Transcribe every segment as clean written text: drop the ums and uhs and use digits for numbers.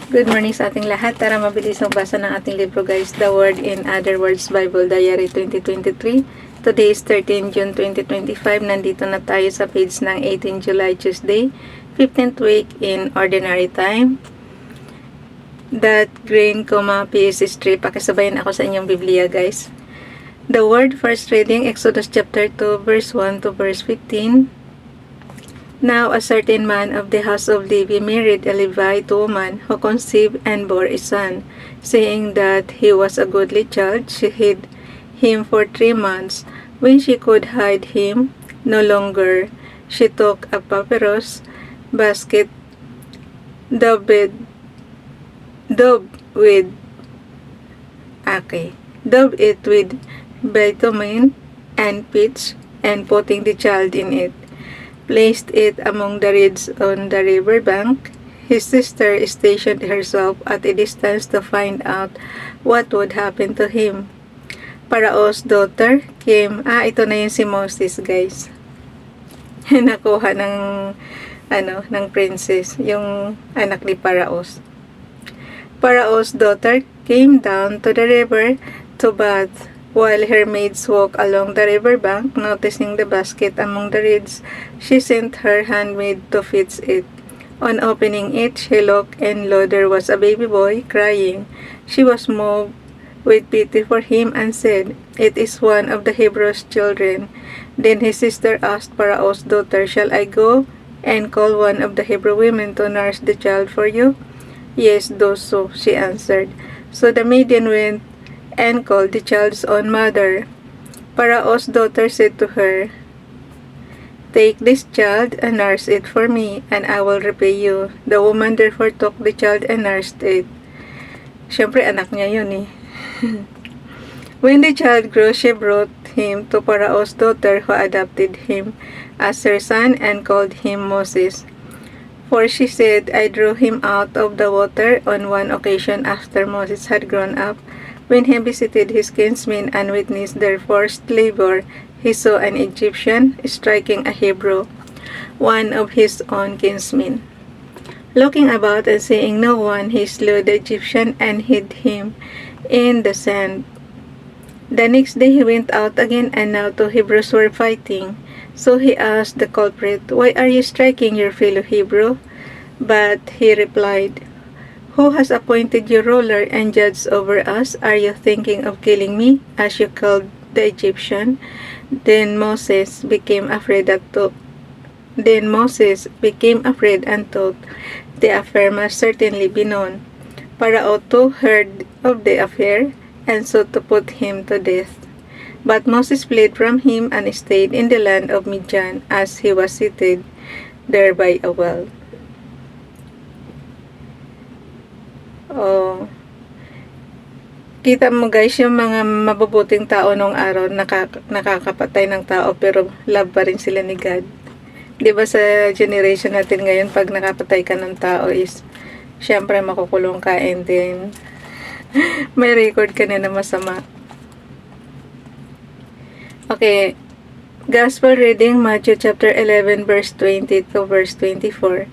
Good morning sa ating lahat. Tara mabilis ang basa ng ating libro guys. The Word in Other Words Bible Diary 2023. Today is 13 June 2025. Nandito na tayo sa page ng 18 July Tuesday, 15th week in Ordinary Time. That green, PS3. Pakisabayan ako sa inyong Biblia guys. The Word, first reading, Exodus chapter 2 verse 1 to verse 15. Now a certain man of the house of Levi married a Levite woman who conceived and bore a son. Saying that he was a goodly child, she hid him for 3 months. When she could hide him no longer, she took a papyrus basket, daubed it with bitumen and pitch, and putting the child in it, placed it among the reeds on the river bank. His sister stationed herself at a distance to find out what would happen to him. Parao's daughter came. Ito na yung si Moses, guys. Nakuha ng princess, yung anak ni Paraos. Parao's daughter came down to the river to bathe. While her maids walked along the river bank, noticing the basket among the reeds, she sent her handmaid to fetch it. On opening it, she looked, and lo, there was a baby boy crying. She was moved with pity for him and said, "It is one of the Hebrews' children." Then his sister asked Parao's daughter, "Shall I go and call one of the Hebrew women to nurse the child for you?" "Yes, do so," she answered. So the maiden went and called the child's own mother. Parao's daughter said to her, "Take this child and nurse it for me, and I will repay you." The woman therefore took the child and nursed it. Siyempre, anak niya yun eh. When the child grew, she brought him to Parao's daughter, who adopted him as her son and called him Moses. For she said, "I drew him out of the water on one occasion after Moses had grown up. When he visited his kinsmen and witnessed their forced labor, he saw an Egyptian striking a Hebrew, one of his own kinsmen. Looking about and seeing no one, he slew the Egyptian and hid him in the sand. The next day he went out again, and now 2 Hebrews were fighting. So he asked the culprit, 'Why are you striking your fellow Hebrew?' But he replied, 'Who has appointed you ruler and judge over us? Are you thinking of killing me, as you killed the Egyptian?' Then Moses became afraid and thought, the affair must certainly be known. Parao too heard of the affair, and sought to put him to death. But Moses fled from him and stayed in the land of Midian, as he was seated there by a well." Oh, kita mo guys, yung mga mabubuting tao nung araw, nakakapatay ng tao, pero love pa rin sila ni God. Diba sa generation natin ngayon, pag nakapatay ka ng tao is, syempre makukulong ka, and then, may record ka na masama. Okay, Gospel reading, Matthew chapter 11 verse 20 to verse 24.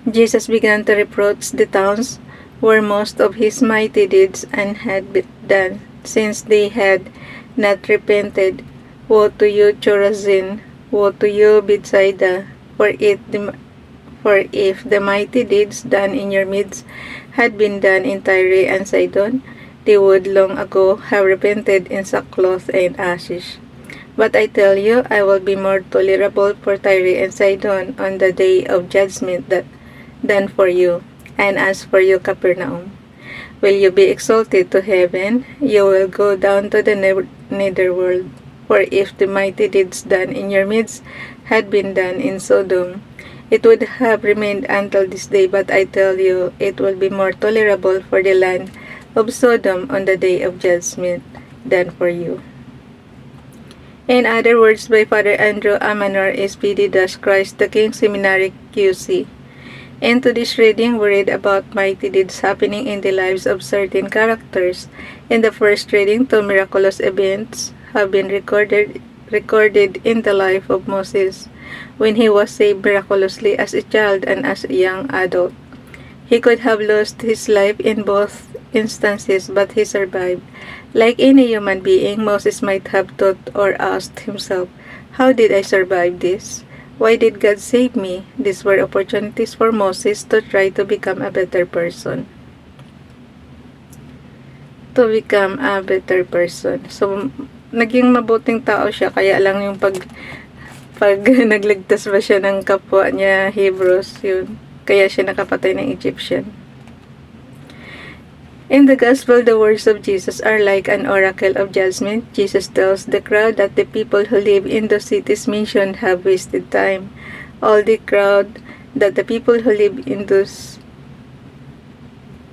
Jesus began to reproach the towns where most of his mighty deeds had been done, since they had not repented. "Woe to you, Chorazin! Woe to you, Bethsaida! For if the mighty deeds done in your midst had been done in Tyre and Sidon, they would long ago have repented in sackcloth and ashes. But I tell you, I will be more tolerable for Tyre and Sidon on the day of judgment than for you. And as for you, Capernaum, will you be exalted to heaven? You will go down to the netherworld. For if the mighty deeds done in your midst had been done in Sodom, it would have remained until this day. But I tell you, it will be more tolerable for the land of Sodom on the day of judgment than for you." In other words, by Father Andrew Amanor, SPD Christ the King Seminary, QC. Into this reading, we read about mighty deeds happening in the lives of certain characters. In the first reading, 2 miraculous events have been recorded in the life of Moses, when he was saved miraculously as a child and as a young adult. He could have lost his life in both instances, but he survived. Like any human being, Moses might have thought or asked himself, how did I survive this? Why did God save me? These were opportunities for Moses to try to become a better person. So, naging mabuting tao siya, kaya lang yung pag nagligtas ba siya ng kapwa niya Hebrews, yun. Kaya siya nakapatay ng Egyptian. In the Gospel, the words of Jesus are like an oracle of judgment. Jesus tells the crowd that the people who live in the cities mentioned have wasted time. All the crowd that the people who live in those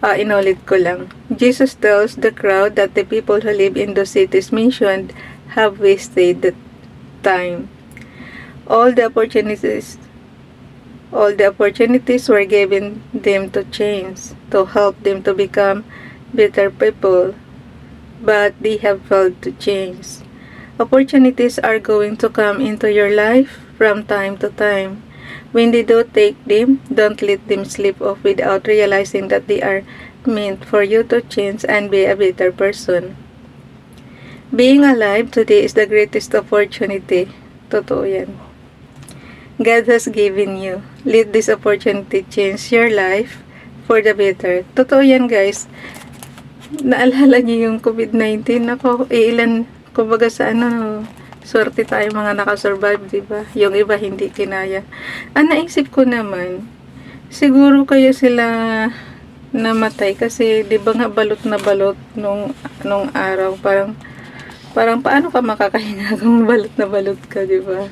inulit ko lang. Jesus tells the crowd that the people who live in the cities mentioned have wasted the time. All the opportunities were given them to change, to help them to become better people, but they have failed to change. Opportunities are going to come into your life from time to time. When they do take them, don't let them slip off without realizing that they are meant for you to change and be a better person. Being alive today is the greatest opportunity. Totoo yan. God has given you. Let this opportunity change your life for the better. Totoo yan, guys. Naalala niyo yung COVID-19? Ako, kumbaga sa swerte tayo mga nakasurvive, diba? Yung iba hindi kinaya. Naisip ko naman, siguro kaya sila namatay kasi, diba nga balot na balot nung araw. Parang paano ka makakahinga kung balot na balot ka, diba?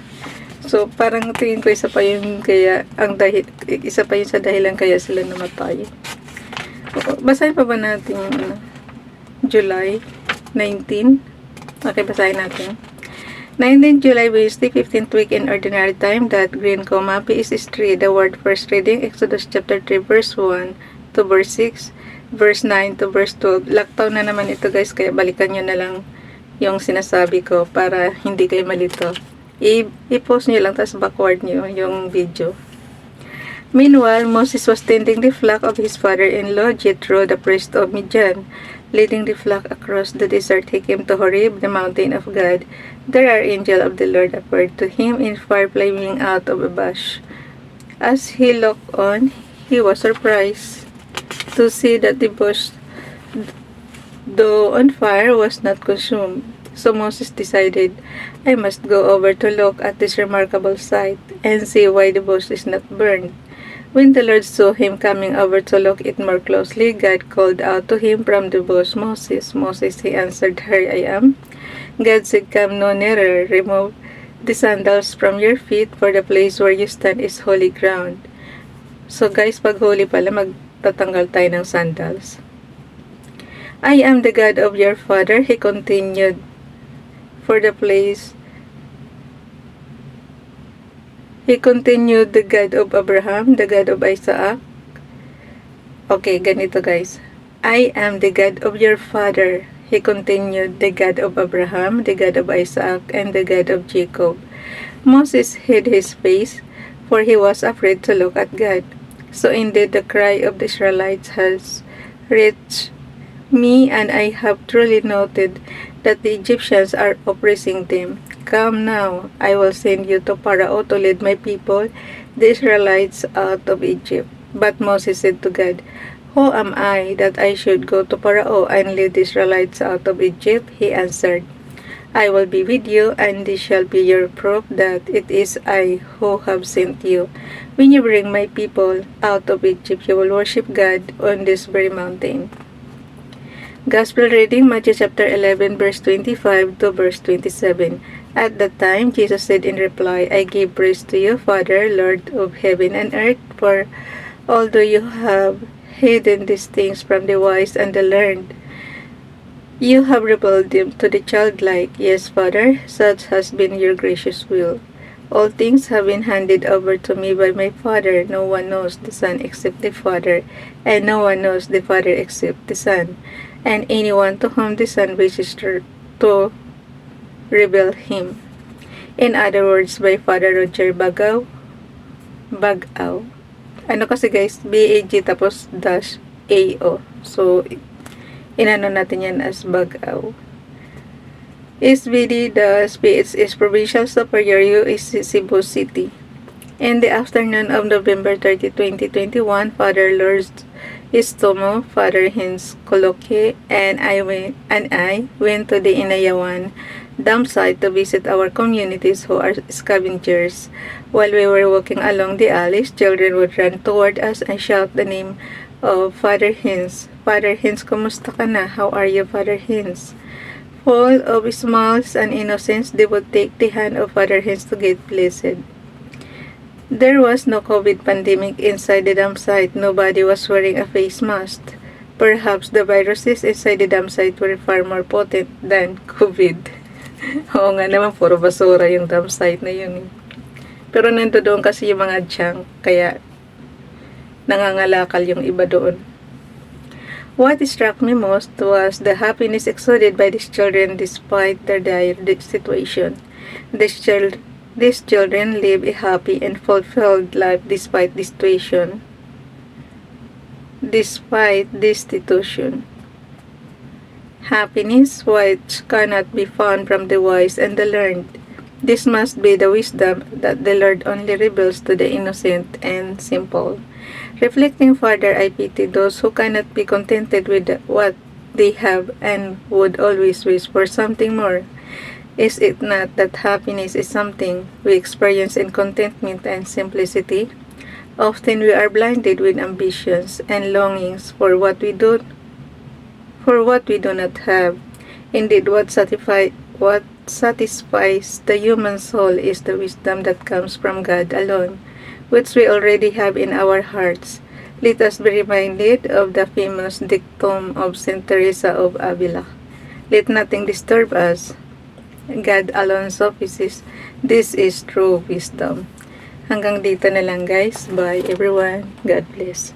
So, parang tingin ko isa pa yun sa dahilan kaya sila namatay. Basahin pa ba natin July 19? Okay, basahin natin. 19 July, Wednesday, 15th week in Ordinary Time. That green comma, P is 3. The word first reading, Exodus chapter 3, verse 1 to verse 6, verse 9 to verse 12. Lockdown na naman ito, guys, kaya balikan nyo na lang yung sinasabi ko para hindi kayo malito. I-post nyo lang, tapos backward nyo yung video. Meanwhile, Moses was tending the flock of his father-in-law, Jethro, the priest of Midian. Leading the flock across the desert, he came to Horeb, the mountain of God. There an angel of the Lord appeared to him in fire flaming out of a bush. As he looked on, he was surprised to see that the bush, though on fire, was not consumed. So Moses decided, I must go over to look at this remarkable sight and see why the bush is not burned. When the Lord saw him coming over to look it more closely, God called out to him from the bush, Moses, Moses, he answered, Here I am. God said, Come no nearer, remove the sandals from your feet, for the place where you stand is holy ground. So guys, pag holy pala, magtatanggal tayo ng sandals. I am the God of your father, he continued, for the place. He continued, the God of Abraham, the God of Isaac. Okay, ganito guys. I am the God of your father. He continued, the God of Abraham, the God of Isaac, and the God of Jacob. Moses hid his face, for he was afraid to look at God. So indeed the cry of the Israelites has reached me, and I have truly noted that the Egyptians are oppressing them. Come now, I will send you to Pharaoh to lead my people, the Israelites, out of Egypt. But Moses said to God, Who am I that I should go to Pharaoh and lead the Israelites out of Egypt? He answered, I will be with you, and this shall be your proof that it is I who have sent you. When you bring my people out of Egypt, you will worship God on this very mountain. Gospel reading, Matthew chapter 11, verse 25 to verse 27. At that time, Jesus said in reply, I give praise to you, Father, Lord of heaven and earth, for although you have hidden these things from the wise and the learned, you have revealed them to the childlike. Yes, Father, such has been your gracious will. All things have been handed over to me by my Father. No one knows the Son except the Father, and no one knows the Father except the Son, and anyone to whom the Son wishes to reveal him. In other words, by Father Roger Bagaw. Ano kasi guys, BAG tapos dash AO. So, inano natin yan as Bagaw. SBD dash PHS Provincial Superior USC Cebu City. In the afternoon of November 30, 2021, Father Lord Istomo, Father Hins Coloque, and I went to the Inayawan dam site to visit our communities who are scavengers. While we were walking along the alleys, children would run toward us and shout the name of Father Hins. Father Hins, kumusta ka na? How are you, Father Hins? Full of smiles and innocence, they would take the hand of Father Hins to get blessed. There was no COVID pandemic inside the dam site. Nobody was wearing a face mask. Perhaps the viruses inside the dam site were far more potent than COVID. Oo nga naman, puro basura yung dam site na yun. Pero nandoon kasi yung mga junk, kaya nangangalakal yung iba doon. What struck me most was the happiness exuded by these children despite their dire situation. These children live a happy and fulfilled life despite this situation. Despite destitution. Happiness which cannot be found from the wise and the learned. This must be the wisdom that the Lord only reveals to the innocent and simple. Reflecting further, I pity those who cannot be contented with what they have and would always wish for something more. Is it not that happiness is something we experience in contentment and simplicity? Often we are blinded with ambitions and longings for what we do not have. Indeed, what satisfies the human soul is the wisdom that comes from God alone, which we already have in our hearts. Let us be reminded of the famous dictum of Saint Teresa of Avila. Let nothing disturb us. God alone suffices. This is true wisdom. Hanggang dito na lang guys. Bye everyone. God bless.